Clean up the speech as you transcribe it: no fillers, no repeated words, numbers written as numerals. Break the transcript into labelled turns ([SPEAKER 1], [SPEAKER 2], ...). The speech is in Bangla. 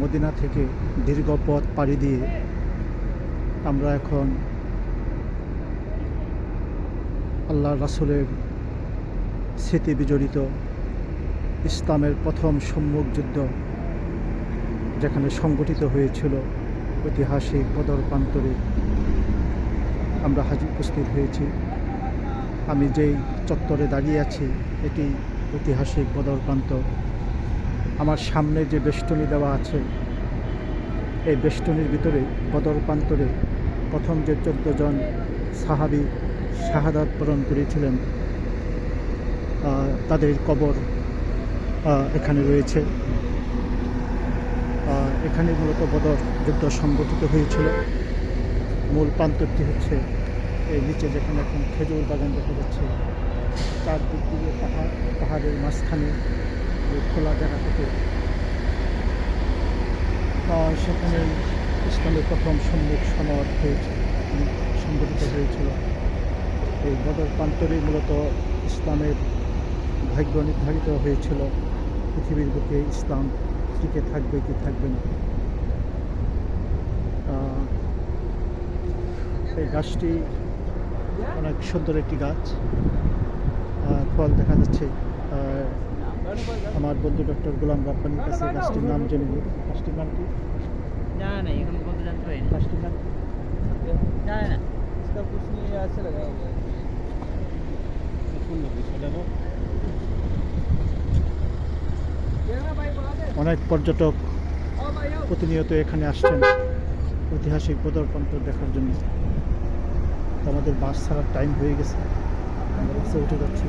[SPEAKER 1] মদিনা থেকে দীর্ঘ পথ পাড়ি দিয়ে আমরা এখন আল্লাহ রাসূলের স্মৃতি বিজড়িত ইসলামের প্রথম সম্মুখ যুদ্ধ যেখানে সংগঠিত হয়েছিল ঐতিহাসিক বদর প্রান্তরে আমরা হাজির উপস্থিত হয়েছি। আমি যেই চত্বরে দাঁড়িয়ে আছি এটি ঐতিহাসিক বদর প্রান্ত। আমার সামনে যে বেষ্টনী দেওয়া আছে এই বেষ্টনীর ভিতরে বদর প্রান্তরে প্রথম যে 14 জন সাহাবী শাহাদাত বরণ করেছিলেন তাদের কবর এখানে রয়েছে। এখানে মূলত বদর যুদ্ধ সংগঠিত হয়েছিল। মূল প্রান্তটি হচ্ছে এই নিচে যেখানে এখন খেজুর বাগান দেখা যাচ্ছে, চারদিক দিকে পাহাড়ের মাঝখানে খোলা জায়গা থেকে সেখানে ইসলামের প্রথম সম্মুখ সনদ সংগঠিত হয়েছিল। এই বদর প্রান্তরে মূলত ইসলামের ভাগ্য নির্ধারিত হয়েছিল, পৃথিবীর বুকে ইসলাম টিকে থাকবে কি থাকবে না। এই গাছটি অনেক সুন্দর একটি গাছ, ফল দেখা যাচ্ছে। আমার বন্ধু ডক্টর গোলাম রাব্বানির কাছে গাছটির নাম জেনে নিই। গাছটির নাম কি?
[SPEAKER 2] জানা নাই, এখন বলতে জানতে পারিনি।
[SPEAKER 1] গাছটির নাম কি?
[SPEAKER 2] জানা না।
[SPEAKER 1] অনেক পর্যটক প্রতিনিয়ত এখানে আসছেন ঐতিহাসিক বদর প্রান্ত দেখার জন্য। আমাদের বাস ছাড়ার টাইম হয়ে গেছে, আমরা বাসে উঠে যাচ্ছি।